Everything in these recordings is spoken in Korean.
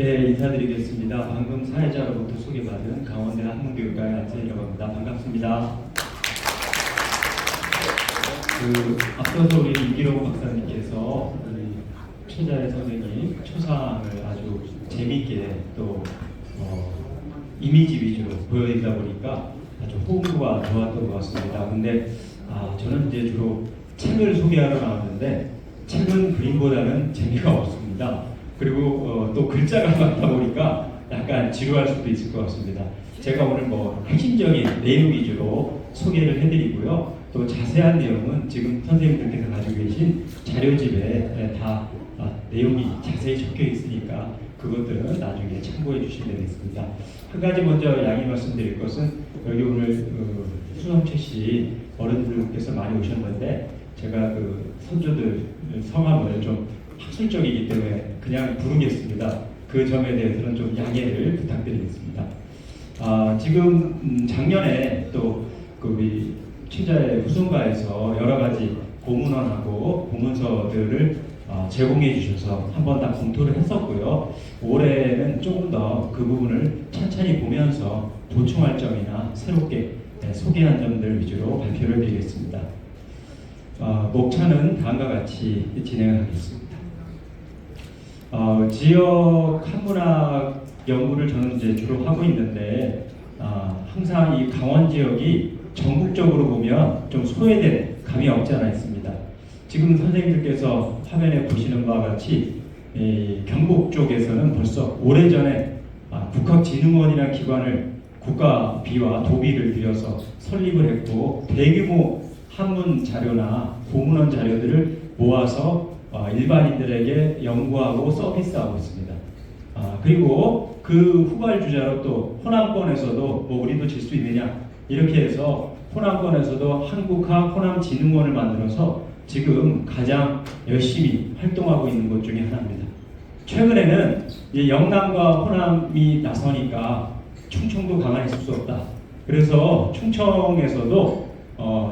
네, 인사드리겠습니다. 방금 사회자로부터 소개받은 강원대 학문교육과의 안세희라고 합니다. 반갑습니다. 앞서서 우리 이기록 박사님께서 우리 최자의 선생님 초상을 아주 재미있게 또 이미지 위주로 보여드리다 보니까 아주 호응도가 좋았던 것 같습니다. 근데 저는 이제 주로 책을 소개하러 나왔는데 책은 그림보다는 재미가 없습니다. 그리고 또 글자가 많다 보니까 약간 지루할 수도 있을 것 같습니다. 제가 오늘 핵심적인 내용 위주로 소개를 해드리고요. 또 자세한 내용은 지금 선생님들께서 가지고 계신 자료집에 다 내용이 자세히 적혀 있으니까 그것들은 나중에 참고해 주시면 되겠습니다. 한 가지 먼저 양해 말씀드릴 것은 여기 오늘 수성채 씨 어른들께서 많이 오셨는데 제가 선조들 성함을 좀 학술적이기 때문에 그냥 부르겠습니다. 그 점에 대해서는 좀 양해를 부탁드리겠습니다. 지금 작년에 또 우리 최자의 후손가에서 여러 가지 고문원하고 고문서들을 제공해 주셔서 한번 다 검토를 했었고요. 올해는 조금 더 그 부분을 천천히 보면서 보충할 점이나 새롭게 소개한 점들 위주로 발표를 드리겠습니다. 목차는 다음과 같이 진행하겠습니다. 지역 한문학 연구를 저는 이제 주로 하고 있는데 항상 이 강원 지역이 전국적으로 보면 좀 소외된 감이 없지 않아 있습니다. 지금 선생님들께서 화면에 보시는 바와 같이 경북 쪽에서는 벌써 오래전에 국학진흥원이라는 기관을 국가비와 도비를 들여서 설립을 했고 대규모 한문 자료나 고문원 자료들을 모아서 일반인들에게 연구하고 서비스하고 있습니다. 그리고 그 후발주자로 또 호남권에서도 우리도 질 수 있느냐 이렇게 해서 호남권에서도 한국학 호남진흥원을 만들어서 지금 가장 열심히 활동하고 있는 곳 중에 하나입니다. 최근에는 영남과 호남이 나서니까 충청도 가만히 있을 수 없다. 그래서 충청에서도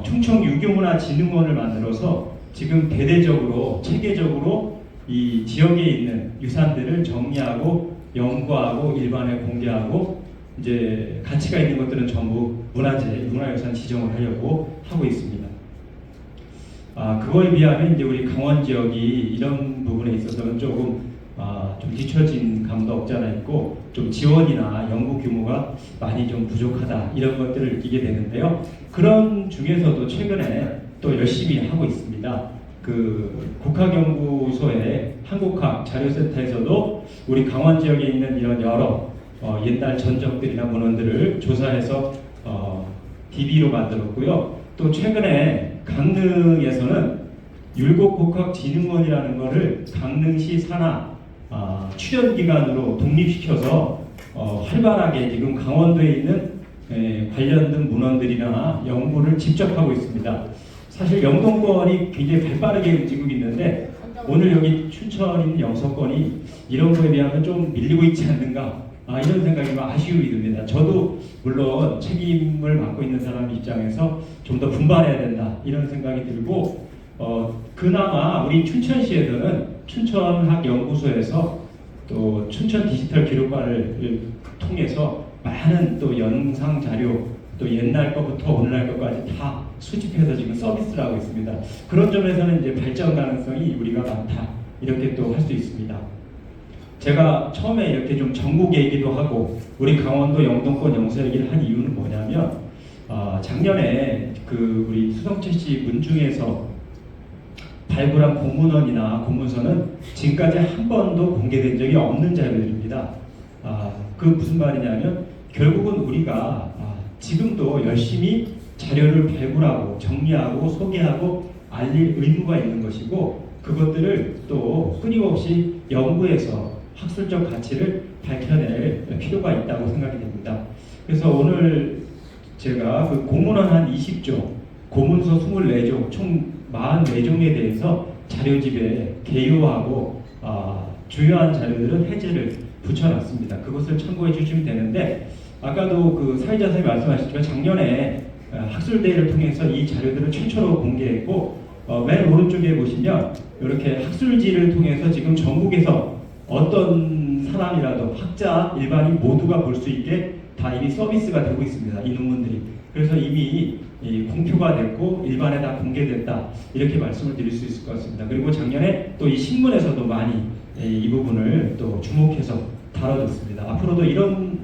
충청 유교문화진흥원을 만들어서 지금 대대적으로 체계적으로 이 지역에 있는 유산들을 정리하고 연구하고 일반에 공개하고 이제 가치가 있는 것들은 전부 문화유산 지정을 하려고 하고 있습니다. 그거에 비하면 이제 우리 강원 지역이 이런 부분에 있어서는 조금 좀 뒤처진 감도 없지 않아 있고 좀 지원이나 연구 규모가 많이 좀 부족하다 이런 것들을 느끼게 되는데요. 그런 중에서도 최근에 또 열심히 하고 있습니다. 국학연구소의 한국학 자료센터에서도 우리 강원 지역에 있는 이런 여러 옛날 전적들이나 문헌들을 조사해서 DB로 만들었고요. 또 최근에 강릉에서는 율곡국학진흥원이라는 것을 강릉시 산하 출연기관으로 독립시켜서 활발하게 지금 강원도에 있는 관련된 문헌들이나 연구를 직접 하고 있습니다. 사실 영동권이 굉장히 발빠르게 움직이고 있는데 오늘 여기 춘천에 있는 영서권이 이런 거에 비하면 좀 밀리고 있지 않는가 이런 생각이 아쉬움이 듭니다. 저도 물론 책임을 맡고 있는 사람 입장에서 좀 더 분발해야 된다 이런 생각이 들고 그나마 우리 춘천시에서는 춘천학연구소에서 또 춘천 디지털 기록관을 통해서 많은 또 영상 자료 또 옛날 것부터 오늘날 것까지 다 수집해서 지금 서비스를 하고 있습니다. 그런 점에서는 이제 발전 가능성이 우리가 많다 이렇게 또 할 수 있습니다. 제가 처음에 이렇게 좀 전국 얘기도 하고 우리 강원도 영동권 영서 얘기를 한 이유는 뭐냐면 작년에 우리 수성채 씨 문중에서 발굴한 고문원이나 고문서는 지금까지 한 번도 공개된 적이 없는 자료들입니다. 그 무슨 말이냐면 결국은 우리가 지금도 열심히 자료를 발굴하고 정리하고 소개하고 알릴 의무가 있는 것이고 그것들을 또 끊임없이 연구해서 학술적 가치를 밝혀낼 필요가 있다고 생각이 됩니다. 그래서 오늘 제가 고문원 한 20종, 고문서 24종, 총 44종에 대해서 자료집에 개요하고 주요한 자료들은 해제를 붙여놨습니다. 그것을 참고해 주시면 되는데 아까도 사회자 선생님이 말씀하셨지만 작년에 학술대회를 통해서 이 자료들을 최초로 공개했고 맨 오른쪽에 보시면 이렇게 학술지를 통해서 지금 전국에서 어떤 사람이라도 학자, 일반인 모두가 볼 수 있게 다 이미 서비스가 되고 있습니다. 이 논문들이. 그래서 이미 공표가 됐고 일반에 다 공개됐다. 이렇게 말씀을 드릴 수 있을 것 같습니다. 그리고 작년에 또 이 신문에서도 많이 이 부분을 또 주목해서 다뤄졌습니다. 앞으로도 이런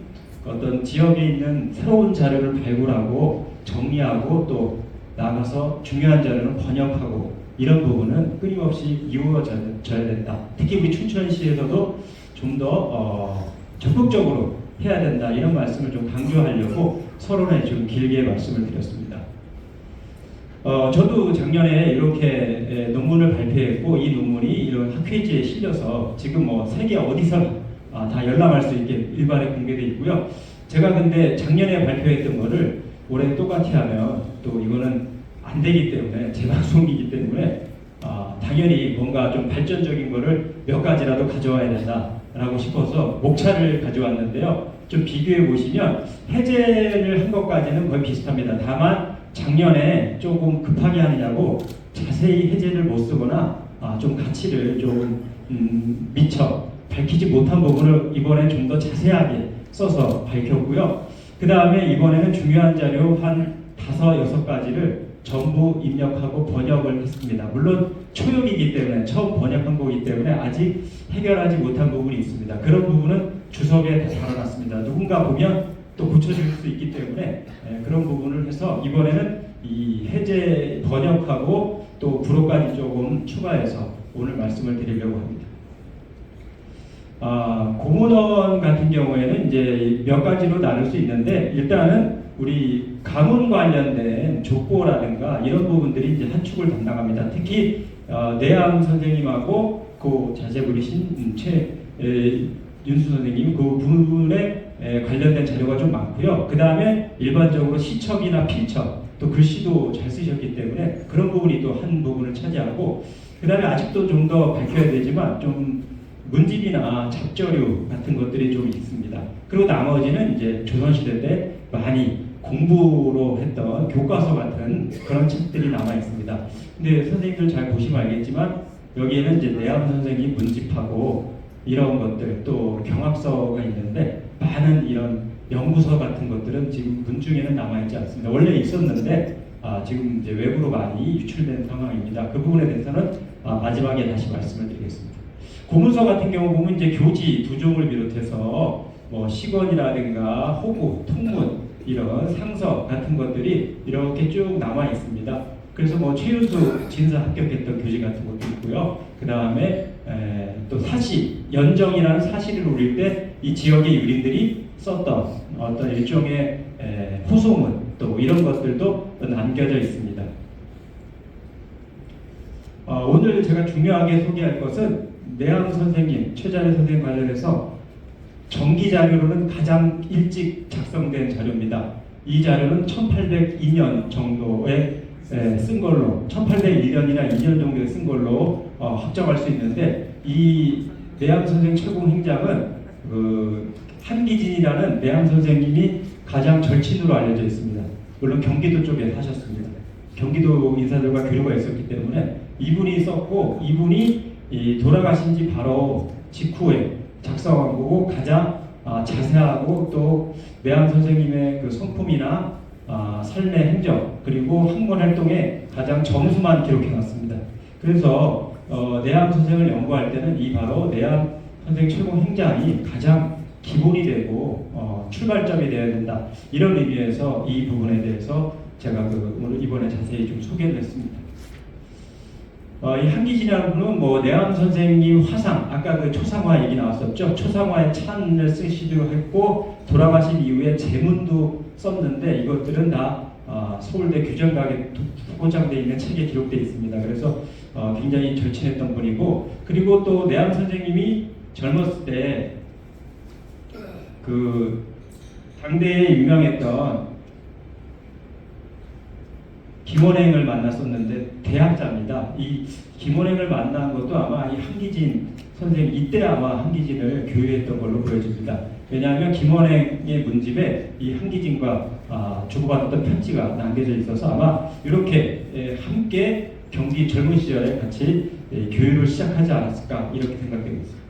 어떤 지역에 있는 새로운 자료를 발굴하고 정리하고 또 나가서 중요한 자료는 번역하고 이런 부분은 끊임없이 이루어져야 된다. 특히 우리 춘천시에서도 좀 더 적극적으로 해야 된다. 이런 말씀을 좀 강조하려고 서론에 좀 길게 말씀을 드렸습니다. 저도 작년에 이렇게 논문을 발표했고 이 논문이 이런 학회지에 실려서 지금 뭐 세계 어디서나 다 열람할 수 있게 일반에 공개되어 있고요. 제가 근데 작년에 발표했던 거를 올해 똑같이 하면 또 이거는 안 되기 때문에 재방송이기 때문에 당연히 뭔가 좀 발전적인 거를 몇 가지라도 가져와야 된다라고 싶어서 목차를 가져왔는데요. 좀 비교해 보시면 해제를 한 것까지는 거의 비슷합니다. 다만 작년에 조금 급하게 하느냐고 자세히 해제를 못 쓰거나 좀 가치를 좀 미처 밝히지 못한 부분을 이번에 좀 더 자세하게 써서 밝혔고요. 그 다음에 이번에는 중요한 자료 한 5, 6가지를 전부 입력하고 번역을 했습니다. 물론 초역이기 때문에 처음 번역한 거기 때문에 아직 해결하지 못한 부분이 있습니다. 그런 부분은 주석에 달아놨습니다. 누군가 보면 또 고쳐줄 수 있기 때문에 그런 부분을 해서 이번에는 이 해제 번역하고 또 불호까지 조금 추가해서 오늘 말씀을 드리려고 합니다. 고문원 같은 경우에는 이제 몇 가지로 나눌 수 있는데 일단은 우리 가문 관련된 족보라든가 이런 부분들이 이제 한 축을 담당합니다. 특히 내암 선생님하고 그 자세 부리신 윤수 선생님 그 부분에 관련된 자료가 좀 많고요. 그 다음에 일반적으로 시척이나 필척 또 글씨도 잘 쓰셨기 때문에 그런 부분이 또 한 부분을 차지하고 그 다음에 아직도 좀 더 밝혀야 되지만 좀 문집이나 잡저류 같은 것들이 좀 있습니다. 그리고 나머지는 이제 조선시대 때 많이 공부로 했던 교과서 같은 그런 책들이 남아 있습니다. 근데 선생님들 잘 보시면 알겠지만 여기에는 이제 내암 선생님 문집하고 이런 것들 또 경합서가 있는데 많은 이런 연구서 같은 것들은 지금 문중에는 남아 있지 않습니다. 원래 있었는데 지금 이제 외부로 많이 유출된 상황입니다. 그 부분에 대해서는 마지막에 다시 말씀을 드리겠습니다. 고문서 같은 경우 보면 이제 교지 두 종을 비롯해서 뭐 시건이라든가 호구, 통문 이런 상서 같은 것들이 이렇게 쭉 남아 있습니다. 그래서 뭐 최윤수 진사 합격했던 교지 같은 것도 있고요. 그 다음에 또 사시, 연정이라는 사시를 올릴 때 이 지역의 유린들이 썼던 어떤 일종의 호소문 또 이런 것들도 남겨져 있습니다. 오늘 제가 중요하게 소개할 것은 내암 선생님, 최자래 선생님 관련해서 정기 자료로는 가장 일찍 작성된 자료입니다. 이 자료는 1802년 정도에 쓴 걸로 1801년이나 2년 정도에 쓴 걸로 확정할 수 있는데 이 내암 선생 최고 행장은 그 한기진이라는 내암 선생님이 가장 절친으로 알려져 있습니다. 물론 경기도 쪽에 사셨습니다. 경기도 인사들과 교류가 있었기 때문에 이분이 썼고 이분이 돌아가신 지 바로 직후에 작성한 거고 가장 자세하고 또 내암 선생님의 그 성품이나 삶의 행적 그리고 학문 활동에 가장 점수만 기록해놨습니다. 그래서 내암 선생을 연구할 때는 이 바로 내암 선생 최고 행장이 가장 기본이 되고 출발점이 되어야 된다. 이런 의미에서 이 부분에 대해서 제가 오늘 이번에 자세히 좀 소개를 했습니다. 이 한기진이라는 분은 뭐 내암 선생님 화상 아까 그 초상화 얘기 나왔었죠. 초상화에 찬을 쓰시기도 했고 돌아가신 이후에 제문도 썼는데 이것들은 다 서울대 규정각에 포장되어 있는 책에 기록되어 있습니다. 그래서 굉장히 절친했던 분이고 그리고 또 내암 선생님이 젊었을 때 그 당대에 유명했던 김원행을 만났었는데 대학자입니다. 이 김원행을 만난 것도 아마 이 한기진 선생님 이때 아마 한기진을 교유했던 걸로 보여집니다. 왜냐하면 김원행의 문집에 이 한기진과 주고받았던 편지가 남겨져 있어서 아마 이렇게 함께 경기 젊은 시절에 같이 교육을 시작하지 않았을까 이렇게 생각되고 있습니다.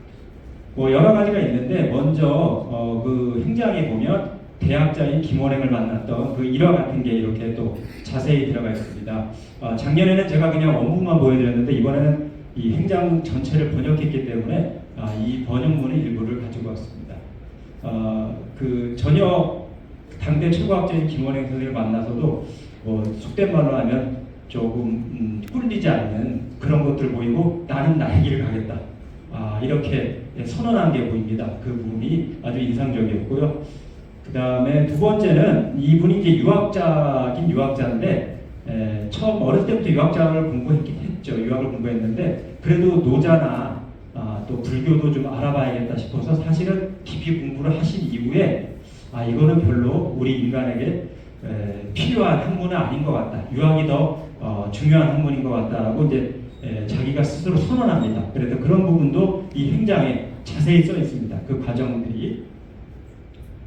뭐 여러 가지가 있는데 먼저 그 행장에 보면 대학자인 김원행을 만났던 그 일화 같은 게 이렇게 또 자세히 들어가 있습니다. 작년에는 제가 그냥 원문만 보여드렸는데 이번에는 이 행장 전체를 번역했기 때문에 이 번역문의 일부를 가지고 왔습니다. 그 전혀 당대 최고학자인 김원행 선생님을 만나서도 속된 말로 하면 조금 꿀리지 않는 그런 것들 보이고 나는 나의 길을 가겠다. 이렇게 선언한 게 보입니다. 그 부분이 아주 인상적이었고요. 그 다음에 두 번째는 이분이 이제 유학자긴 유학자인데 처음 어렸을 때부터 유학자를 공부했긴 했죠. 유학을 공부했는데 그래도 노자나 또 불교도 좀 알아봐야겠다 싶어서 사실은 깊이 공부를 하신 이후에 이거는 별로 우리 인간에게 필요한 학문은 아닌 것 같다. 유학이 더 중요한 학문인 것 같다라고 이제 자기가 스스로 선언합니다. 그래서 그런 부분도 이 행장에 자세히 써 있습니다. 그 과정들이.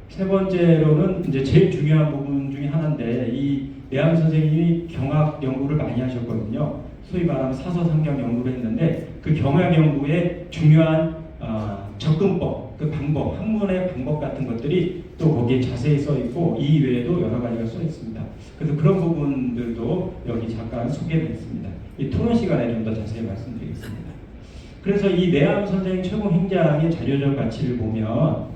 세 번째로는 이제 제일 중요한 부분 중에 하나인데 이 내암 선생님이 경학 연구를 많이 하셨거든요. 소위 말하면 사서상경 연구를 했는데 그 경학 연구의 중요한 접근법, 그 방법, 학문의 방법 같은 것들이 또 거기에 자세히 써 있고 이 외에도 여러 가지가 써 있습니다. 그래서 그런 부분들도 여기 잠깐 소개했습니다. 이 토론 시간에 좀 더 자세히 말씀드리겠습니다. 그래서 이 내암 선생님 최고 행장의 자료적 가치를 보면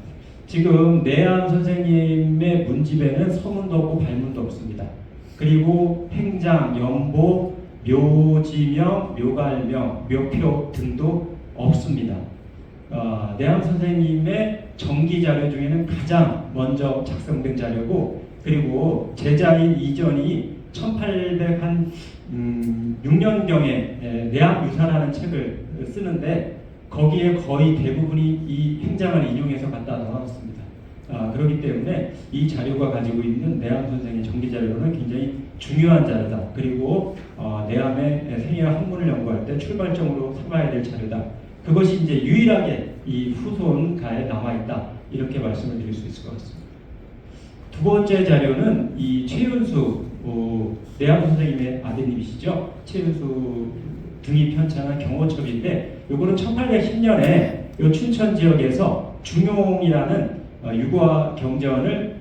지금 내암 선생님의 문집에는 서문도 없고 발문도 없습니다. 그리고 행장, 연보, 묘지명, 묘갈명, 묘표 등도 없습니다. 내암 선생님의 정기 자료 중에는 가장 먼저 작성된 자료고 그리고 제자인 이전이 1806년경에 내암 유사라는 책을 쓰는데 거기에 거의 대부분이 이 행장을 인용해서 갖다 넣어놨습니다. 그렇기 때문에 이 자료가 가지고 있는 내암 선생의 정기 자료는 굉장히 중요한 자료다. 그리고 내암의 생애와 학문을 연구할 때 출발점으로 삼아야 될 자료다. 그것이 이제 유일하게 이 후손가에 남아있다. 이렇게 말씀을 드릴 수 있을 것 같습니다. 두 번째 자료는 이 최윤수 내암 선생님의 아드님이시죠. 최윤수 등이 편찬한 경호첩인데 요거는 1810년에 요 춘천 지역에서 중용이라는 유과 경전을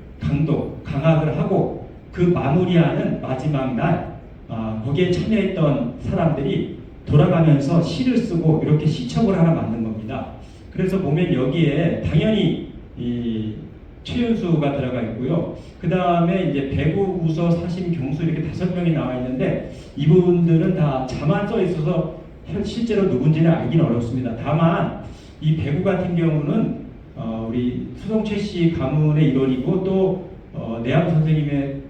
강학을 하고 그 마무리하는 마지막 날 거기에 참여했던 사람들이 돌아가면서 시를 쓰고 이렇게 시첩을 하나 만든 겁니다. 그래서 보면 여기에 당연히 이 최윤수가 들어가 있고요. 그 다음에 이제 배구, 우서, 사심, 경수 이렇게 5명이 나와 있는데 이분들은 다 자만 써 있어서 실제로 누군지는 알기는 어렵습니다. 다만 이 배구 같은 경우는 우리 수성최 씨 가문의 일원이고 또 내암 선생님의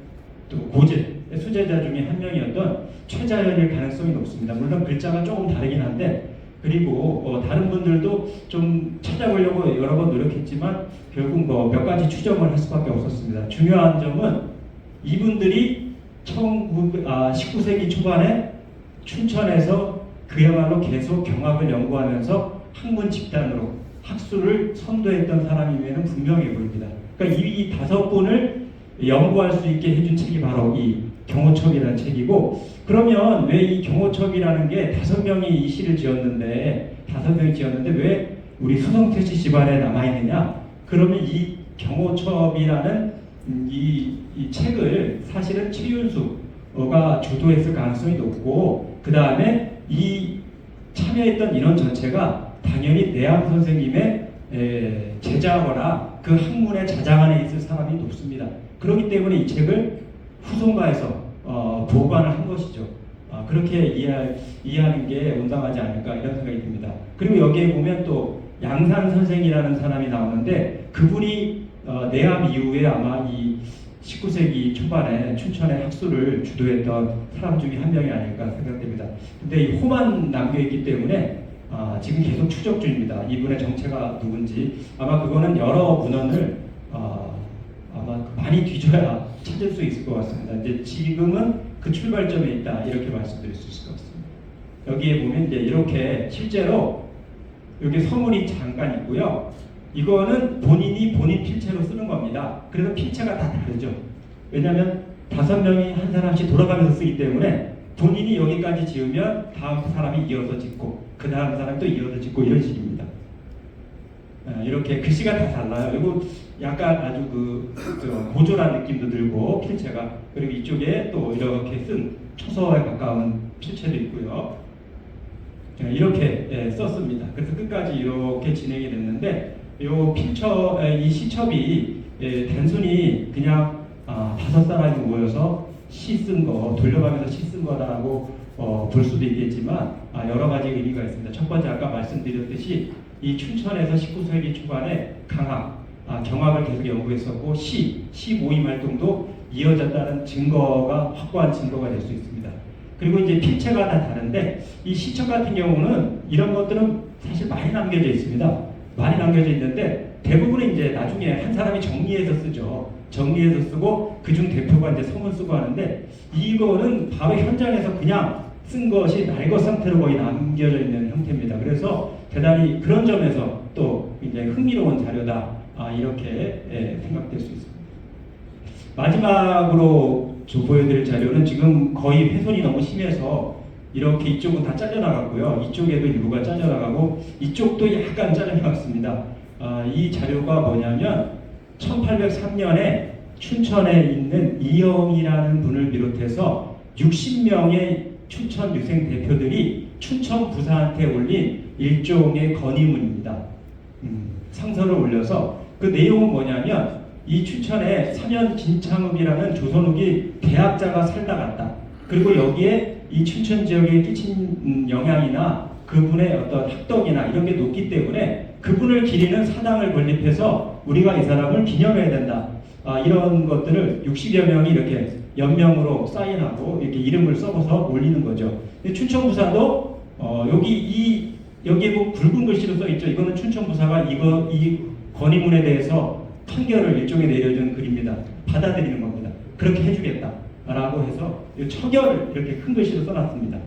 또 고제 수제자 중에 한 명이었던 최자연일 가능성이 높습니다. 물론 글자가 조금 다르긴 한데 그리고 다른 분들도 좀 찾아보려고 여러 번 노력했지만 결국 몇 가지 추정을 할 수밖에 없었습니다. 중요한 점은 이분들이 19세기 초반에 춘천에서 그야말로 계속 경학을 연구하면서 학문 집단으로 학술을 선도했던 사람이면 분명해 보입니다. 그러니까 이 5분을 연구할 수 있게 해준 책이 바로 이 경호첩이라는 책이고 그러면 왜 이 경호첩이라는 게 5명이 이 시를 지었는데 5명이 지었는데 왜 우리 수성태 씨 집안에 남아있느냐? 그러면 이 경호첩이라는 이 책을 사실은 최윤수가 주도했을 가능성이 높고 그 다음에 이 참여했던 인원 전체가 당연히 내암 선생님의 제자거나 그 학문의 자장 안에 있을 사람이 높습니다. 그렇기 때문에 이 책을 후손가에서 보관을 한 것이죠. 그렇게 이해하는 게 온당하지 않을까 이런 생각이 듭니다. 그리고 여기에 보면 또 양산 선생이라는 사람이 나오는데 그분이 내암 이후에 아마 이 19세기 초반에 춘천의 학술을 주도했던 사람 중에 한 명이 아닐까 생각됩니다. 근데 이 호만 남겨있기 때문에 지금 계속 추적 중입니다. 이분의 정체가 누군지 아마 그거는 여러 문헌을 아마 많이 뒤져야 찾을 수 있을 것 같습니다. 이제 지금은 그 출발점에 있다 이렇게 말씀드릴 수 있을 것 같습니다. 여기에 보면 이제 이렇게 실제로 여기 서문이 잠깐 있고요. 이거는 본인 필체로 쓰는 겁니다. 그래서 필체가 다 다르죠. 왜냐하면 5명이 한 사람씩 돌아가면서 쓰기 때문에 본인이 여기까지 지으면 다음 사람이 이어서 짓고 그 다음 사람이 또 이어서 짓고 이런 식입니다. 이렇게 글씨가 다 달라요. 그리고 약간 아주 고졸한 느낌도 들고 필체가, 그리고 이쪽에 또 이렇게 쓴 초서에 가까운 필체도 있고요. 이렇게 썼습니다. 그래서 끝까지 이렇게 진행이 됐는데 이 시첩이 단순히 그냥 5사람이 모여서 시 쓴 거, 돌려가면서 시 쓴 거다라고 볼 수도 있겠지만 여러 가지 의미가 있습니다. 첫 번째, 아까 말씀드렸듯이 이 춘천에서 19세기 초반에 경학을 계속 연구했었고 시 모임 활동도 이어졌다는 증거가, 확고한 증거가 될 수 있습니다. 그리고 이제 필체가 다 다른데 이 시첩 같은 경우는 이런 것들은 사실 많이 남겨져 있습니다. 많이 남겨져 있는데 대부분은 이제 나중에 한 사람이 정리해서 쓰죠. 정리해서 쓰고 그중 대표가 이제 서문 쓰고 하는데, 이거는 바로 현장에서 그냥 쓴 것이 날것 상태로 거의 남겨져 있는 형태입니다. 그래서 대단히 그런 점에서 또 굉장히 흥미로운 자료다, 이렇게 생각될 수 있습니다. 마지막으로 보여드릴 자료는 지금 거의 훼손이 너무 심해서 이렇게 이쪽은 다 잘려나갔고요. 이쪽에도 일부가 잘려나가고 이쪽도 약간 잘려나갔습니다. 이 자료가 뭐냐면 1803년에 춘천에 있는 이영이라는 분을 비롯해서 60명의 춘천 유생 대표들이 춘천 부사한테 올린 일종의 건의문입니다. 상서를 올려서 그 내용은 뭐냐면 이 춘천에 서면 김창읍이라는 조선 후기 대학자가 살다 갔다. 그리고 여기에 이 춘천 지역에 끼친 영향이나 그분의 어떤 학덕이나 이런 게 높기 때문에 그분을 기리는 사당을 건립해서 우리가 이 사람을 기념해야 된다. 이런 것들을 60여 명이 이렇게 연명으로 사인하고 이렇게 이름을 써서 올리는 거죠. 근데 춘천부사도 여기에 뭐 굵은 글씨로 써 있죠. 이거는 춘천부사가 이 건의문에 대해서 판결을 일종의 내려준 글입니다. 받아들이는 겁니다. 그렇게 해주겠다라고 해서 처결을 이렇게 큰 글씨로 써놨습니다.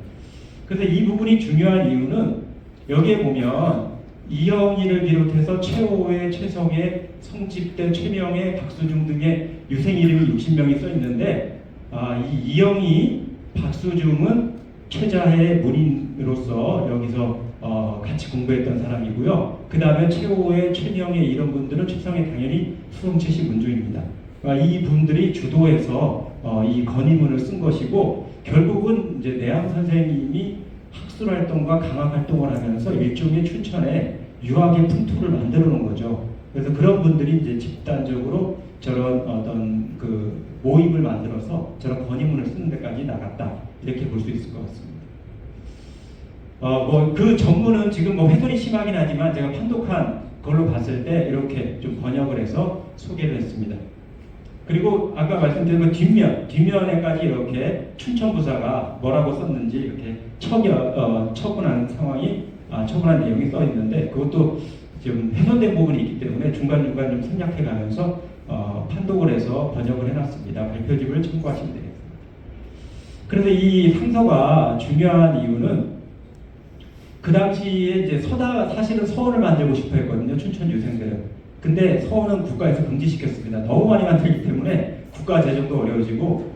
그래서 이 부분이 중요한 이유는 여기에 보면 이영희를 비롯해서 최호회, 최성애, 성집대, 최명애, 박수중 등의 유생 이름이 60명이 써 있는데 이 이영희, 박수중은 최자의 문인으로서 여기서 같이 공부했던 사람이고요. 그 다음에 최호회, 최명애 이런 분들은 최성애 당연히 수성채시 문주입니다. 이 분들이 주도해서 이 건의문을 쓴 것이고 결국은 이제 내양 선생님이 학술 활동과 강학 활동을 하면서 일종의 춘천에 유학의 풍토를 만들어 놓은 거죠. 그래서 그런 분들이 이제 집단적으로 저런 어떤 모임을 만들어서 저런 건의문을 쓰는 데까지 나갔다, 이렇게 볼 수 있을 것 같습니다. 그 전문은 지금 훼손이 심하긴 하지만 제가 판독한 걸로 봤을 때 이렇게 좀 번역을 해서 소개를 했습니다. 그리고 아까 말씀드린 그 뒷면에까지 이렇게 춘천부사가 뭐라고 썼는지 이렇게 처분한 처분한 내용이 써 있는데 그것도 지금 훼손된 부분이 있기 때문에 중간중간 좀 생략해 가면서 판독을 해서 번역을 해놨습니다. 발표집을 참고하시면 되겠습니다. 그래서 이 상서가 중요한 이유는 그 당시에 이제 사실은 서원을 만들고 싶어 했거든요. 춘천 유생들은. 근데 서원은 국가에서 금지시켰습니다. 너무 많이 만들기 때문에 국가 재정도 어려워지고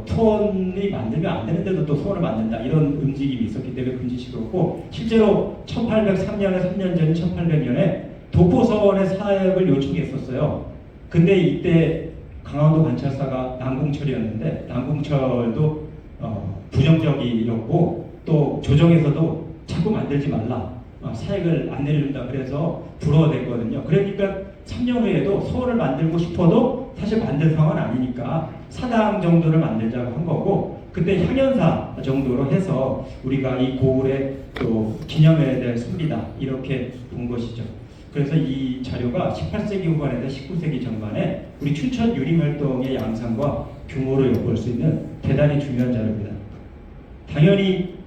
서원이 만들면 안 되는데도 또 서원을 만든다, 이런 움직임이 있었기 때문에 금지시켰고, 실제로 1803년에 3년 전 1800년에 도포서원의 사역을 요청했었어요. 근데 이때 강원도 관찰사가 남궁철이었는데 남궁철도 부정적이었고 또 조정에서도 자꾸 만들지 말라, 사역을 안 내려준다 그래서 불허됐거든요. 그러니까 3년 후에도 서울을 만들고 싶어도 사실 만들 상황은 아니니까 사당 정도를 만들자고 한 거고, 그때 향연사 정도로 해서 우리가 이 고을의 또 기념해야 될 숲이다, 이렇게 본 것이죠. 그래서 이 자료가 18세기 후반에서 19세기 전반에 우리 춘천 유림활동의 양상과 규모를 엿볼 수 있는 대단히 중요한 자료입니다. 당연히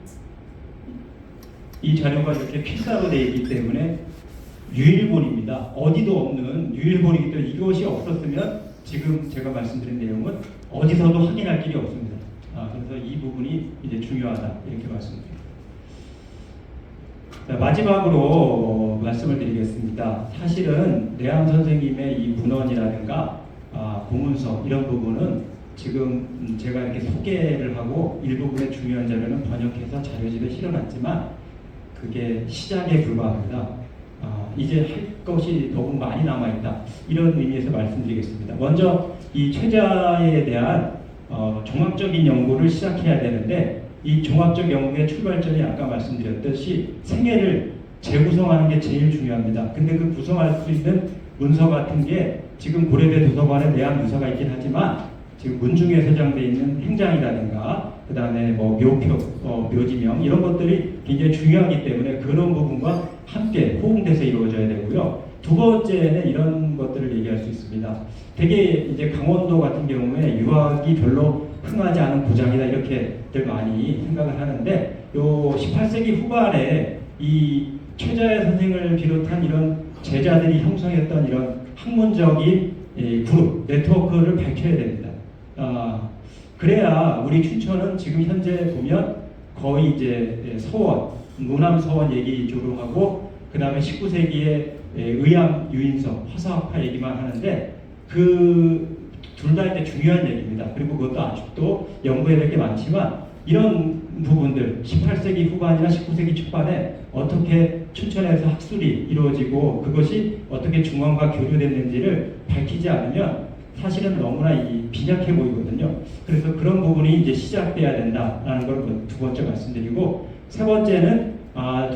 이 자료가 이렇게 필사로 되어 있기 때문에 유일본입니다. 어디도 없는 유일본이기 때문에 이것이 없었으면 지금 제가 말씀드린 내용은 어디서도 확인할 길이 없습니다. 그래서 이 부분이 이제 중요하다, 이렇게 말씀드립니다. 자, 마지막으로 말씀을 드리겠습니다. 사실은 내양 선생님의 이 문헌이라든가 공문서 이런 부분은 지금 제가 이렇게 소개를 하고 일부분의 중요한 자료는 번역해서 자료집에 실어놨지만 그게 시작에 불과합니다. 이제 할 것이 더욱 많이 남아있다. 이런 의미에서 말씀드리겠습니다. 먼저 이 최자에 대한 종합적인 연구를 시작해야 되는데 이 종합적 연구의 출발점이 아까 말씀드렸듯이 생애를 재구성하는 게 제일 중요합니다. 근데 그 구성할 수 있는 문서 같은 게 지금 고려대 도서관에 내한유서가 있긴 하지만 지금 문중에 소장되어 있는 행장이라든가 그 다음에 뭐 묘표, 묘지명 이런 것들이 굉장히 중요하기 때문에 그런 부분과 함께 호응돼서 이루어져야 되고요. 두 번째는 이런 것들을 얘기할 수 있습니다. 되게 이제 강원도 같은 경우에 유학이 별로 흥하지 않은 고장이다 이렇게들 많이 생각을 하는데 요 18세기 후반에 이 최자의 선생을 비롯한 이런 제자들이 형성했던 이런 학문적인 그룹, 네트워크를 밝혀야 됩니다. 그래야 우리 춘천은 지금 현재 보면 거의 이제 서원, 무남 서원 얘기 주로 하고 그 다음에 19세기에 의암, 유인성, 화사학파 얘기만 하는데 그 둘 다 이제 중요한 얘기입니다. 그리고 그것도 아직도 연구해야 될 게 많지만 이런 부분들 18세기 후반이나 19세기 초반에 어떻게 춘천에서 학술이 이루어지고 그것이 어떻게 중앙과 교류됐는지를 밝히지 않으면 사실은 너무나 빈약해 보이거든요. 그래서 그런 부분이 이제 시작돼야 된다라는 걸 두 번째 말씀드리고 세 번째는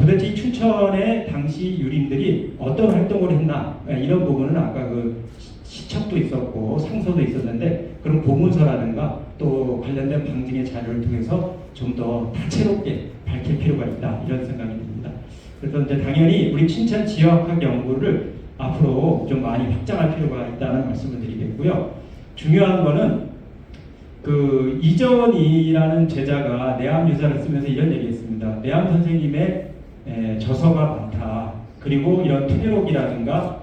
도대체 이 춘천의 당시 유림들이 어떤 활동을 했나 이런 부분은 아까 그 시첩도 있었고 상서도 있었는데 그런 고문서라든가 또 관련된 방증의 자료를 통해서 좀 더 다채롭게 밝힐 필요가 있다 이런 생각이 듭니다. 그래서 이제 당연히 우리 춘천 지역학 연구를 앞으로 좀 많이 확장할 필요가 있다는 말씀을 드리겠고요. 중요한 거는 그 이전이라는 제자가 내암유사를 쓰면서 이런 얘기했습니다. 내암 선생님의 저서가 많다. 그리고 이런 퇴록이라든가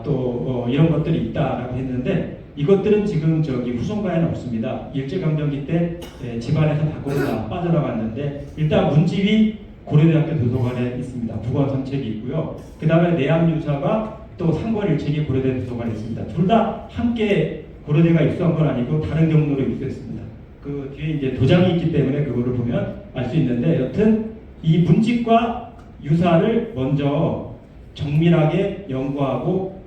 또 이런 것들이 있다라고 했는데 이것들은 지금 저기 후손가에는 없습니다. 일제강점기 때 집안에서 밖으로 다 빠져나갔는데 일단 문집이 고려대학교 도서관에 있습니다. 북원선책이 있고요. 그 다음에 내암유사가 또 상권일책이 고려대 도서관에 있습니다. 둘 다 함께 고려대가 입수한 건 아니고 다른 경로로 입수했습니다. 그 뒤에 이제 도장이 있기 때문에 그거를 보면 알 수 있는데 여튼 이 문집과 유사를 먼저 정밀하게 연구하고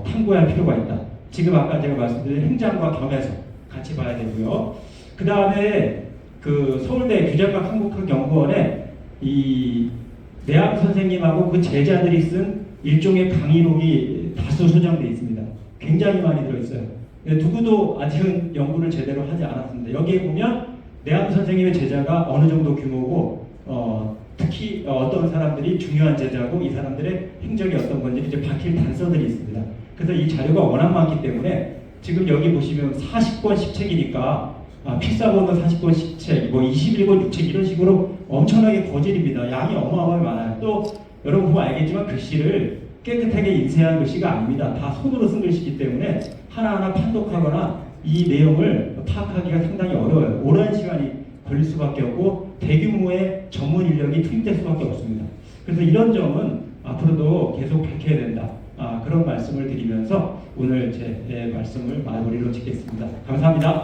탐구할 필요가 있다. 지금 아까 제가 말씀드린 행장과 겸해서 같이 봐야 되고요. 그 다음에 그 서울대 규장학 한국학연구원에 이 내암 선생님하고 그 제자들이 쓴 일종의 강의록이 다수 소장되어 있습니다. 굉장히 많이 들어있어요. 누구도 아직은 연구를 제대로 하지 않았습니다. 여기에 보면 내암 선생님의 제자가 어느 정도 규모고 특히 어떤 사람들이 중요한 제자고 이 사람들의 행적이 어떤 건지 이제 밝힐 단서들이 있습니다. 그래서 이 자료가 워낙 많기 때문에 지금 여기 보시면 40권 10책이니까 필사본은 40권 10책, 뭐 21권 6책 이런 식으로 엄청나게 거질입니다. 양이 어마어마하게 많아요. 또 여러분 보면 알겠지만 글씨를 깨끗하게 인쇄한 글씨가 아닙니다. 다 손으로 쓴 글씨이기 때문에 하나하나 판독하거나 이 내용을 파악하기가 상당히 어려워요. 오랜 시간이 걸릴 수밖에 없고 대규모의 전문 인력이 투입될 수밖에 없습니다. 그래서 이런 점은 앞으로도 계속 밝혀야 된다. 그런 말씀을 드리면서 오늘 제 말씀을 마무리로 짓겠습니다. 감사합니다.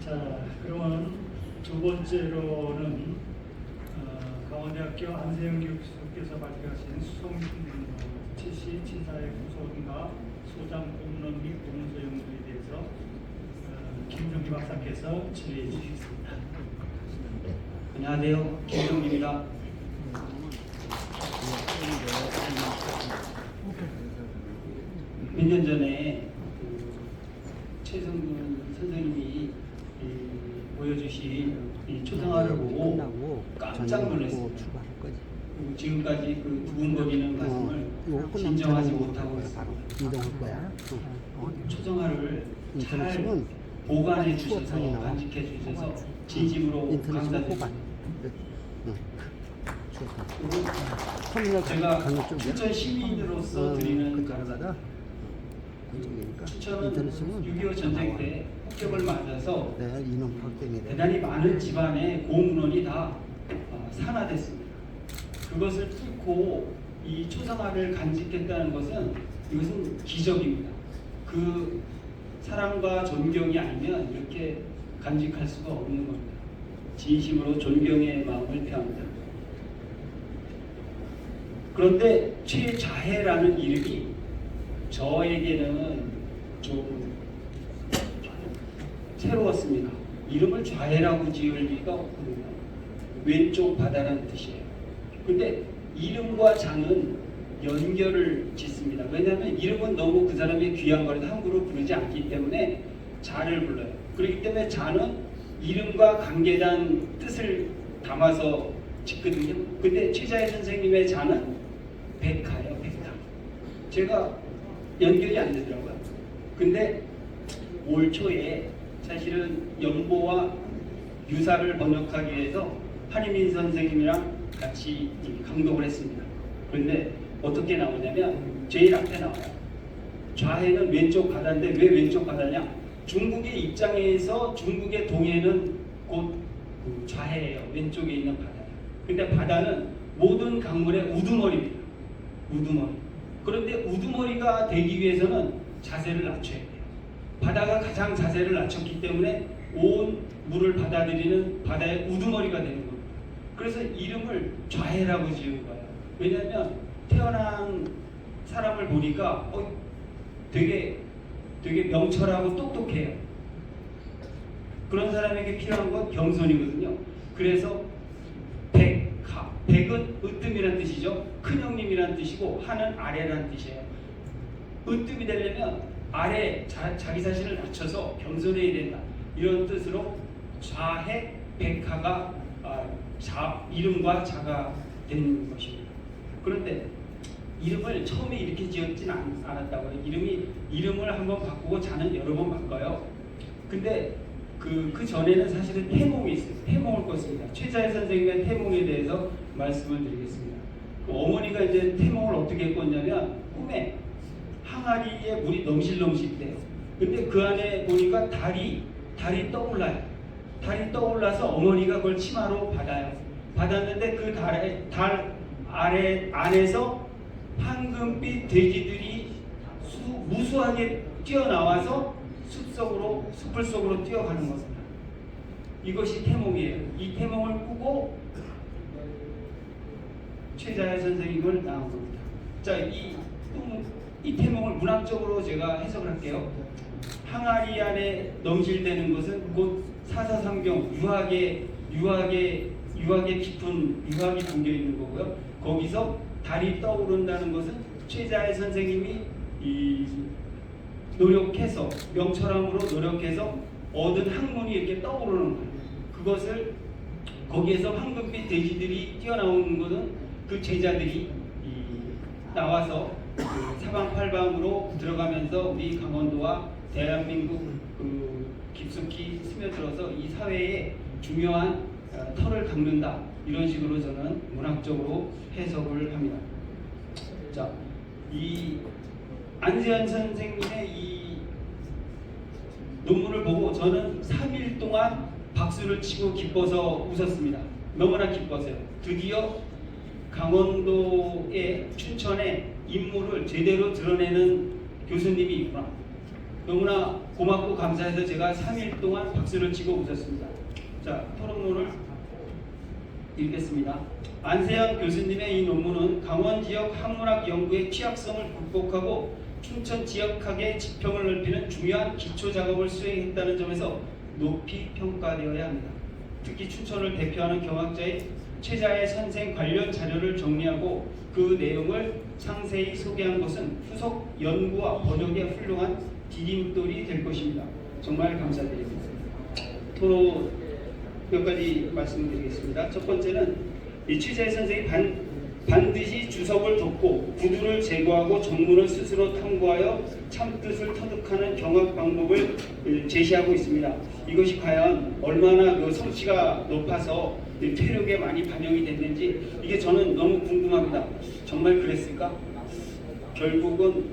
자, 그러면 두 번째로는 강원대학교 안세영 교수께서 발표하신 수송 70 치사의 구성과 소장 공론 및 공문서 연구에 대해서 김정기 박사께서 진행해 주시겠습니다. 안녕하세요. 김정기입니다. 몇 년 전에 최성근 선생님이 보여주신 이 초상화를 보고 깜짝 놀랐습니다. 지금까지 그 두근거리는 가슴을 진정하지 못하고 있습니다. 초상화를 잘 보관해 주셔서 간직해 주셔서 진심으로 감사드립니다. 제가 춘천 시민으로서 드리는 감사는 춘천은 6.25 전쟁 때 폭격을 맞아서 대단히 많은 집안의 공문원이 다 산화됐습니다. 그것을 뚫고 이 초상화를 간직했다는 것은 이것은 기적입니다. 그 사랑과 존경이 아니면 이렇게 간직할 수가 없는 겁니다. 진심으로 존경의 마음을 표합니다. 그런데 최자해라는 이름이 저에게는 좀 새로웠습니다. 이름을 좌해라고 지을 리가 없거든요. 왼쪽 바다라는 뜻이에요. 근데 이름과 자는 연결을 짓습니다. 왜냐하면 이름은 너무 그 사람의 귀한 거라서 함부로 부르지 않기 때문에 자를 불러요. 그렇기 때문에 자는 이름과 관계된 뜻을 담아서 짓거든요. 근데 최자해 선생님의 자는 백화예요. 백화. 제가 연결이 안 되더라고요. 근데 올 초에 사실은 연보와 유사를 번역하기 위해서 한희민 선생님이랑 같이 감독을 했습니다. 그런데 어떻게 나오냐면 제일 앞에 나와요. 좌해는 왼쪽 바다인데 왜 왼쪽 바다냐? 중국의 입장에서 중국의 동해는 곧 좌해예요. 왼쪽에 있는 바다예요. 근데 바다는 모든 강물의 우두머리입니다. 우두머리. 그런데 우두머리가 되기 위해서는 자세를 낮춰야 돼요. 바다가 가장 자세를 낮췄기 때문에 온 물을 받아들이는 바다의 우두머리가 되는 겁니다. 그래서 이름을 좌해라고 지은 거예요. 왜냐하면 태어난 사람을 보니까 되게 명철하고 똑똑해요. 그런 사람에게 필요한 건 겸손이거든요. 그래서 백하, 백은 으뜸이란 뜻이죠. 큰형님이란 뜻이고 하는 아래란 뜻이에요. 으뜸이 되려면 아래 자기 자신을 낮춰서 겸손해야 된다. 이런 뜻으로 좌해 백하가 이름과 자가 되는 것입니다. 그런데 이름을 처음에 이렇게 지었지는 않았다고요. 이름을 한번 바꾸고 자는 여러 번 바꿔요. 근데 그 전에는 사실은 태몽이 있어요. 태몽을 꿨습니다. 최자해 선생님의 태몽에 대해서 말씀을 드리겠습니다. 그 어머니가 이제 태몽을 어떻게 꿨냐면 꿈에 항아리에 물이 넘실넘실대요. 근데 그 안에 보니까 달이 떠올라요. 달이 떠올라서 어머니가 그걸 치마로 받아요. 받았는데 그 달 안에서 황금빛 돼지들이 무수하게 뛰어나와서 숲을 속으로 뛰어가는 것입니다. 이것이 태몽이에요. 이 태몽을 꾸고 최자해 선생님을 낳은 겁니다. 자, 이 태몽을 문학적으로 제가 해석을 할게요. 항아리 안에 넘실대는 것은 곧 사사삼경 유학의 깊은 유학이 담겨 있는 거고요. 거기서 달이 떠오른다는 것은 최자해 선생님이 노력해서 명철함으로 노력해서 얻은 학문이 이렇게 떠오르는 거예요. 그것을 거기에서 황금빛 돼지들이 뛰어나오는 것은 그 제자들이 나와서 사방팔방으로 들어가면서 우리 강원도와 대한민국 깊숙이 스며들어서 이 사회에 중요한 털을 깎는다. 이런 식으로 저는 문학적으로 해석을 합니다. 자, 이 안세현 선생님의 이 논문을 보고 저는 3일 동안 박수를 치고 기뻐서 웃었습니다. 너무나 기뻐서요. 드디어 강원도의 춘천의 인물을 제대로 드러내는 교수님이 있구나. 너무나 고맙고 감사해서 제가 3일 동안 박수를 치고 웃었습니다. 자, 토론문을 읽겠습니다. 안세현 교수님의 이 논문은 강원 지역 학문학 연구의 취약성을 극복하고 춘천 지역학의 지평을 넓히는 중요한 기초 작업을 수행했다는 점에서 높이 평가되어야 합니다. 특히 춘천을 대표하는 경학자의 최자해 선생 관련 자료를 정리하고 그 내용을 상세히 소개한 것은 후속 연구와 번역에 훌륭한 디딤돌이 될 것입니다. 정말 감사드립니다. 토론 몇 가지 말씀드리겠습니다. 첫 번째는 이 최자해 선생이 반드시 주석을 덮고 구두를 제거하고 전문을 스스로 탐구하여 참뜻을 터득하는 경학 방법을 제시하고 있습니다. 이것이 과연 얼마나 그 성취가 높아서 퇴력에 많이 반영이 됐는지 이게 저는 너무 궁금합니다. 정말 그랬을까? 결국은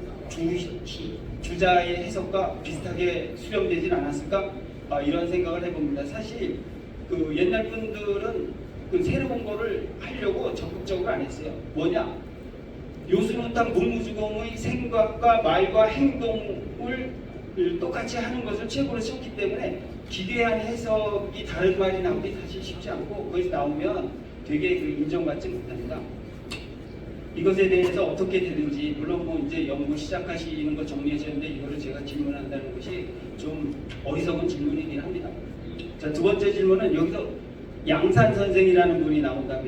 주자의 해석과 비슷하게 수렴되진 않았을까? 이런 생각을 해봅니다. 사실 그 옛날 분들은 그 새로운 거를 하려고 적극적으로 안 했어요. 뭐냐? 요순우탕 문무주공의 생각과 말과 행동을 똑같이 하는 것을 책으로 썼기 때문에 기대한 해석이 다른 말이 나오기 사실 쉽지 않고 거기서 나오면 되게 인정받지 못합니다. 이것에 대해서 어떻게 되는지 물론 뭐 이제 연구 시작하시는 거 정리하셨는데 이거를 제가 질문한다는 것이 좀 어리석은 질문이긴 합니다. 자, 두 번째 질문은 여기서 양산 선생이라는 분이 나옵니다.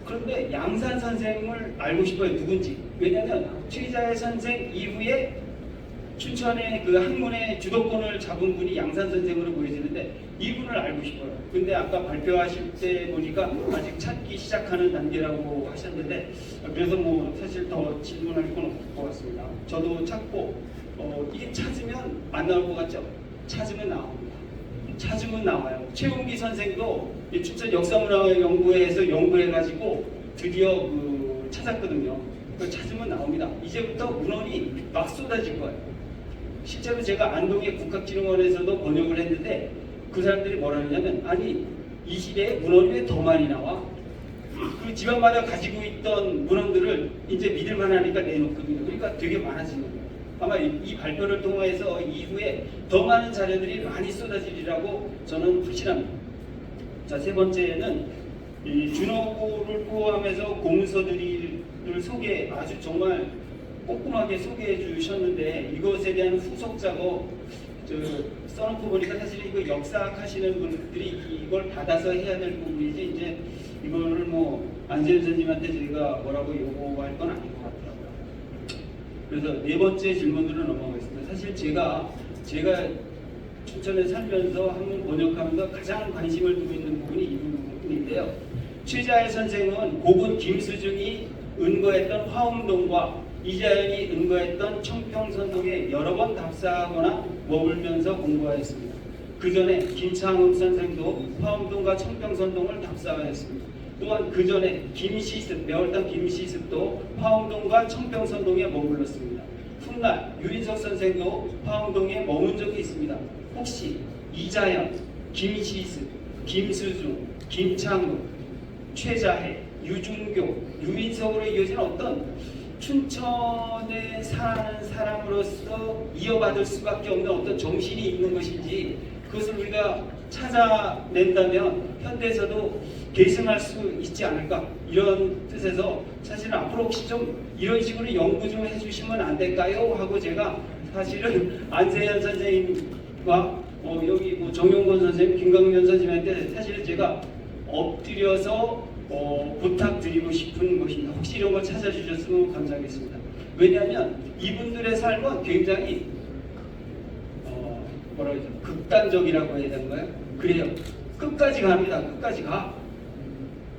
그런데 양산 선생을 알고 싶어요. 누군지. 왜냐하면 최자의 선생 이후에 춘천의 그 학문의 주도권을 잡은 분이 양산 선생으로 보여지는데 이분을 알고 싶어요. 근데 아까 발표하실 때 보니까 아직 찾기 시작하는 단계라고 하셨는데 그래서 뭐 사실 더 질문할 건 없을 것 같습니다. 저도 찾고 이게 찾으면 안 나올 것 같죠? 찾으면 나옵니다. 찾으면 나와요. 최웅기 선생도 춘천 역사문화연구회에서 연구해가지고 드디어 찾았거든요. 찾으면 나옵니다. 이제부터 문헌이 막 쏟아질 거예요. 실제로 제가 안동의 국학진흥원에서도 번역을 했는데 그 사람들이 뭐라 하냐면 아니 이 시대에 문헌이 왜 더 많이 나와? 그 지방마다 가지고 있던 문헌들을 이제 믿을만 하니까 내놓거든요. 그러니까 되게 많아지는 거예요. 아마 이 발표를 통해서 이후에 더 많은 자료들이 많이 쏟아지리라고 저는 확신합니다. 자, 세 번째는 이 준호를 포함해서 공문서들을 아주 정말 꼼꼼하게 소개해 주셨는데 이것에 대한 후속 작업 써놓고 보니까 사실 이거 역사학 하시는 분들이 이걸 받아서 해야 될 부분이지 이제 이거를 뭐 안재현 선생님한테 저희가 뭐라고 요구할 건 아닌 것 같더라고요. 그래서 네 번째 질문으로 넘어가겠습니다. 사실 제가 춘천에 살면서 한문 번역하면서 가장 관심을 두고 있는 부분이 이 부분인데요. 최자의 선생은 고군 김수중이 은거했던 화엄동과 이자연이 은거했던 청평선동에 여러 번 답사하거나 머물면서 공부하였습니다. 그 전에 김창욱 선생도 화엄동과 청평선동을 답사하였습니다. 또한 그 전에 김시습, 매월당 김시습도 화엄동과 청평선동에 머물렀습니다. 훗날 유인석 선생도 화엄동에 머문 적이 있습니다. 혹시 이자연, 김시습, 김수중, 김창욱, 최자해, 유준교, 유인석으로 이어지는 어떤 춘천에 사는 사람으로서 이어받을 수밖에 없는 어떤 정신이 있는 것인지 그것을 우리가 찾아낸다면 현대에서도 계승할 수 있지 않을까 이런 뜻에서 사실은 앞으로 혹시 좀 이런 식으로 연구 좀 해주시면 안 될까요? 하고 제가 사실은 안세현 선생님과 여기 뭐 정용건 선생님, 김광면 선생님한테 사실은 제가 엎드려서 부탁드리고 싶은 것입니다. 혹시 이런 걸 찾아주셨으면 감사하겠습니다. 왜냐하면 이분들의 삶은 굉장히 뭐라 그러죠? 극단적이라고 해야 되는가요? 그래요. 끝까지 갑니다. 끝까지 가.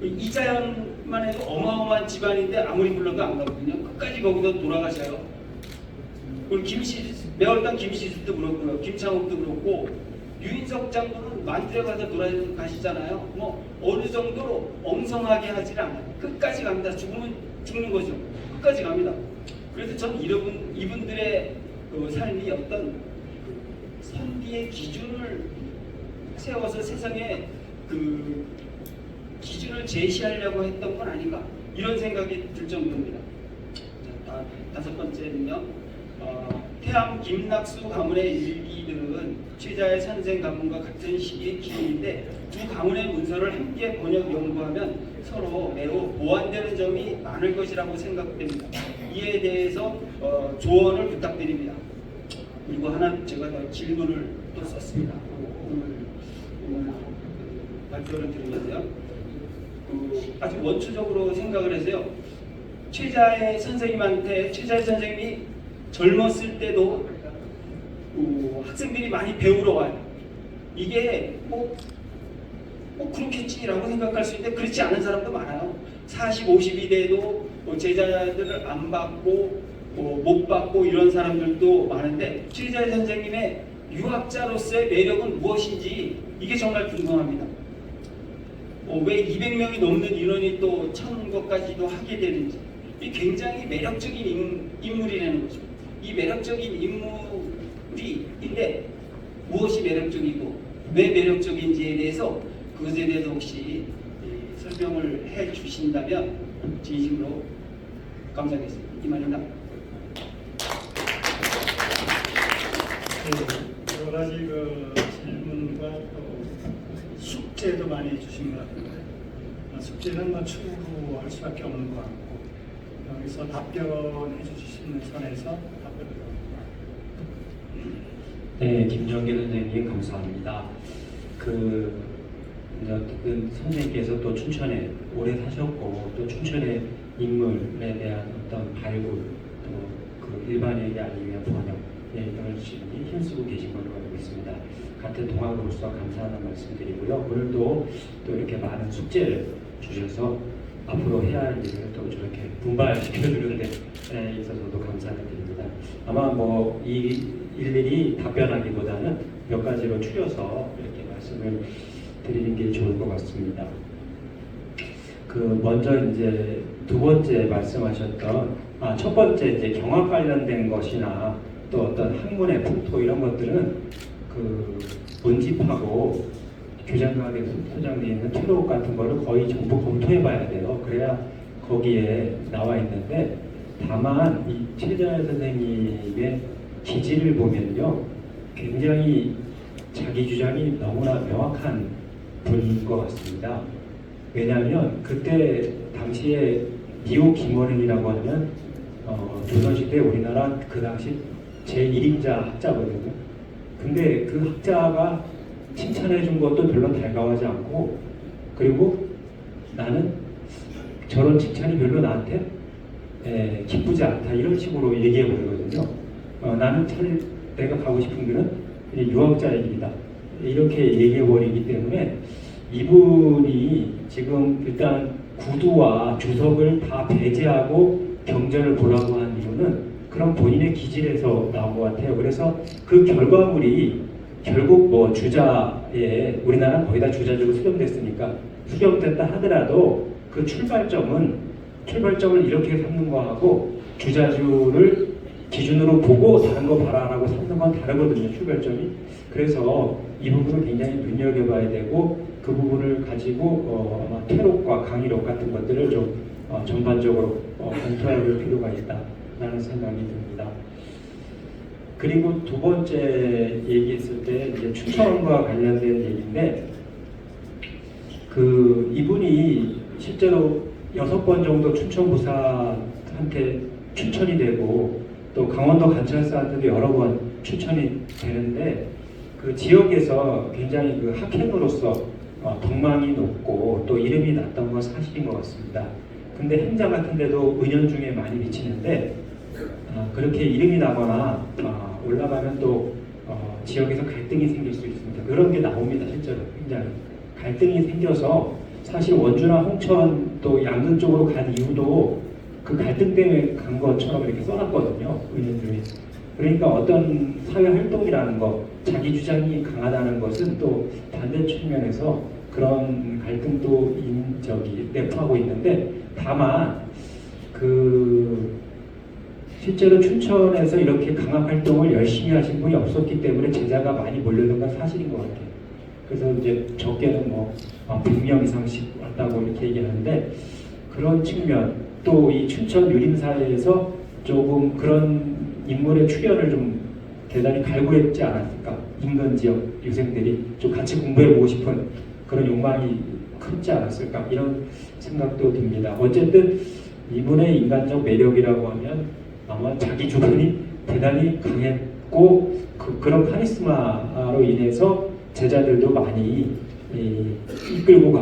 이자연만 해도 어마어마한 집안인데 아무리 불러도 안 가거든요. 끝까지 거기서 돌아가셔요. 그리고 매월당 김시습도 그렇고요. 김창욱도 그렇고 유인석 장군은 만주에 가서 돌아가시잖아요. 뭐 어느 정도로 엉성하게 하질 않아요. 끝까지 갑니다. 죽으면 죽는 거죠. 끝까지 갑니다. 그래서 전 이분들의 그 삶이 어떤 선비의 기준을 세워서 세상에 그 기준을 제시하려고 했던 건 아닌가 이런 생각이 들 정도입니다. 자, 다섯 번째는요. 태암 김낙수 가문의 일기들은 최자의 선생 가문과 같은 시기의 기인인데 두 가문의 문서를 함께 번역 연구하면 서로 매우 보완되는 점이 많을 것이라고 생각됩니다. 이에 대해서 조언을 부탁드립니다. 그리고 하나 제가 더 질문을 또 썼습니다. 오늘 발표를 드리면서요. 아주 원초적으로 생각을 해서요. 최자의 선생님이 젊었을 때도 학생들이 많이 배우러 와요. 이게 뭐 그렇겠지라고 생각할 수 있는데 그렇지 않은 사람도 많아요. 40, 50이 돼도 제자들을 안 받고 못 받고 이런 사람들도 많은데 최자의 선생님의 유학자로서의 매력은 무엇인지 이게 정말 궁금합니다. 왜 200명이 넘는 인원이 또 1000것까지도 하게 되는지 이 굉장히 매력적인 인물이라는 거죠. 이 매력적인 인물인데 무엇이 매력적이고 왜 매력적인지에 대해서 그것에 대해서 혹시 설명을 해 주신다면 진심으로 감사하겠습니다. 이만입니다. 네, 여러 가지 그 질문과 또 숙제도 많이 주신 것 같은데 숙제는 뭐 추후할 수밖에 없는 것 같고 여기서 답변해 주시는 선에서 답변을 네, 김정길 선생님 감사합니다. 이제 어쨌든 선생님께서 또 춘천에 오래 사셨고 또 춘천의 인물에 대한 어떤 발굴 또 그 일반에게 알리기 위한 번역에 열심히 힘쓰고 계신 걸로 알고 있습니다. 같은 동학으로서 감사하다는 말씀드리고요. 오늘도 또 이렇게 많은 숙제를 주셔서 앞으로 해야 할 일을 또 저렇게 분발시켜주는 데 있어서도 감사를 드립니다. 아마 뭐 이 일일이 답변하기보다는 몇 가지로 추려서 이렇게 말씀을 드리는 게 좋을 것 같습니다. 먼저 이제 두 번째 말씀하셨던 첫 번째 이제 경학 관련된 것이나 또 어떤 학문의 풍토 이런 것들은 문집하고 교장각에 소장되어 있는 퇴로록 같은 거를 거의 전부 검토해봐야 돼요. 그래야 거기에 나와 있는데 다만 이 최자열 선생님의 기질을 보면요, 굉장히 자기 주장이 너무나 명확한 분인 것 같습니다. 왜냐하면 그때 당시에 니오 김원은이라고 하면 조선시대 우리나라 그 당시 제1인자 학자거든요. 근데 그 학자가 칭찬해 준 것도 별로 달가워하지 않고, 그리고 나는 저런 칭찬이 별로 나한테 기쁘지 않다 이런 식으로 얘기해 버리거든요. 나는 차라리 내가 가고 싶은 길은 유학자의 길이다 이렇게 얘기해 버리기 때문에 이분이 지금 일단 구두와 주석을 다 배제하고 경전을 보라고 한 이유는 그런 본인의 기질에서 나온 것 같아요. 그래서 그 결과물이 결국 뭐 주자에, 우리나라는 거의 다 주자적으로 수렴됐으니까 수렴됐다 하더라도 그 출발점을 이렇게 삼는 거하고 주자주를 기준으로 보고 다른 거 봐라라고 삼는 건 다르거든요, 출발점이. 그래서 이 부분을 굉장히 눈여겨봐야 되고 그 부분을 가지고 아마 퇴록과 강의록 같은 것들을 좀 전반적으로 검토해 볼 필요가 있다라는 생각이 듭니다. 그리고 두 번째 얘기했을 때 이제 춘천과 관련된 얘기인데 이분이 실제로 6번 정도 춘천부사한테 추천이 되고 또 강원도 관찰사한테도 여러 번 추천이 되는데 그 지역에서 굉장히 그 학행으로서 덕망이 높고 또 이름이 났던 건 사실인 것 같습니다. 근데 행자 같은 데도 은연중에 많이 비치는데 그렇게 이름이 나거나 올라가면 또 지역에서 갈등이 생길 수 있습니다. 그런 게 나옵니다. 실제로 굉장히 갈등이 생겨서 사실 원주나 홍천 또 양근 쪽으로 간 이유도 그 갈등 때문에 간 것처럼 이렇게 써놨거든요. 은연중에. 그러니까 어떤 사회 활동이라는 거, 자기 주장이 강하다는 것은 또 반대 측면에서 그런 갈등도 내포하고 있는데 다만 실제로 춘천에서 이렇게 강학 활동을 열심히 하신 분이 없었기 때문에 제자가 많이 몰려든 건 사실인 것 같아요. 그래서 이제 적게는 100명 이상씩 왔다고 이렇게 얘기하는데 그런 측면, 또 이 춘천 유림사에서 조금 그런 인물의 출현을 좀 대단히 갈구했지 않았을까. 인근 지역 유생들이 좀 같이 공부해보고 싶은 그런 욕망이 크지 않았을까 이런 생각도 듭니다. 어쨌든 이분의 인간적 매력이라고 하면 아마 자기 주관이 대단히 강했고 그런 카리스마로 인해서 제자들도 많이 이끌고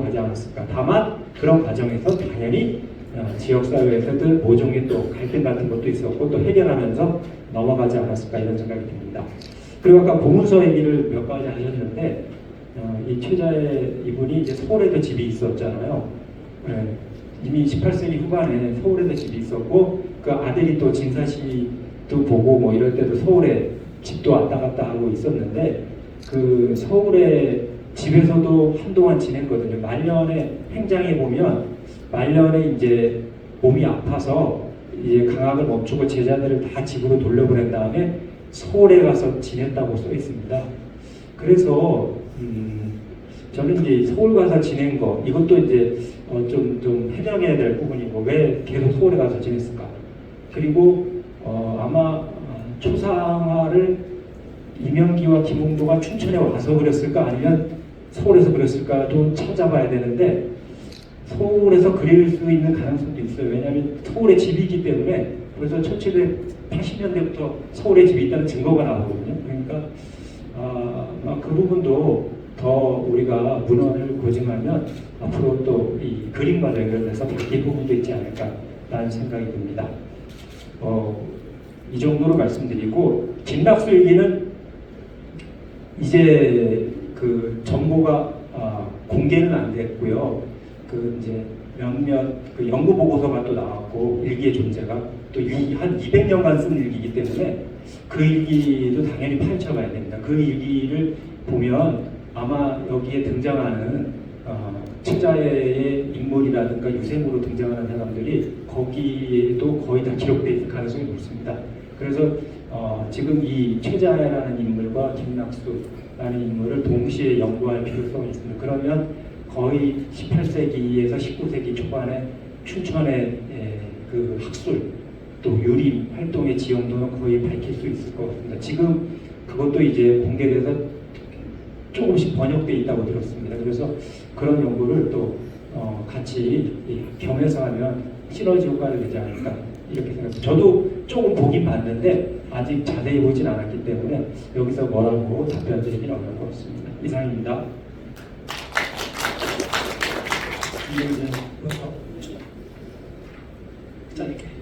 가지 않았을까. 다만 그런 과정에서 당연히 지역사회에서도 모종의 또 갈등 같은 것도 있었고 또 해결하면서 넘어가지 않았을까 이런 생각이 듭니다. 그리고 아까 보문서 얘기를 몇 가지 하셨는데 이 최자의 이분이 이제 서울에도 집이 있었잖아요. 이미 18세기 후반에 서울에도 집이 있었고 그 아들이 또 진사시도 보고 뭐 이럴 때도 서울에 집도 왔다 갔다 하고 있었는데 그 서울에 집에서도 한동안 지냈거든요. 말년에 행장에 보면 말년에 이제 몸이 아파서 이제 강학을 멈추고 제자들을 다 집으로 돌려보낸 다음에 서울에 가서 지냈다고 써 있습니다. 그래서 저는 이제 서울 가서 지낸 거 이것도 이제 좀 해명해야 될 부분이고 왜 계속 서울에 가서 지냈을까? 그리고 아마 초상화를 이명기와 김홍도가 춘천에 와서 그렸을까 아니면 서울에서 그렸을까도 찾아봐야 되는데 서울에서 그릴 수 있는 가능성도 있어요. 왜냐하면 서울에 집이 있기 때문에 그래서 1780년대부터 서울에 집이 있다는 증거가 나오거든요. 그러니까 그 부분도 더 우리가 문헌을 고증하면 앞으로 또 이 그림과 연결돼서 바뀔 부분도 있지 않을까라는 생각이 듭니다. 이 정도로 말씀드리고 김낙수일기는 이제 그 정보가 공개는 안 됐고요. 그 이제 몇몇 그 연구 보고서가 또 나왔고 일기의 존재가 또 한 200년간 쓴 일기이기 때문에 그 일기도 당연히 파헤쳐봐야 됩니다. 그 일기를 보면 아마 여기에 등장하는 최자의 인물이라든가 유생으로 등장하는 사람들이 거기에도 거의 다 기록되어 있을 가능성이 높습니다. 그래서 지금 이 최자라는 인물과 김낙수라는 인물을 동시에 연구할 필요성이 있습니다. 그러면 거의 18세기에서 19세기 초반에 춘천의 그 학술 또 유림 활동의 지형도는 거의 밝힐 수 있을 것 같습니다. 지금 그것도 이제 공개돼서 조금씩 번역돼 있다고 들었습니다. 그래서 그런 연구를 또 같이 겸해서 하면 시너지 효과를 내지 않을까 이렇게 생각합니다. 저도 조금 보긴 봤는데 아직 자세히 보진 않았기 때문에 여기서 뭐라고 답변 드리기는 어려울 것 같습니다. 이상입니다. 짧게.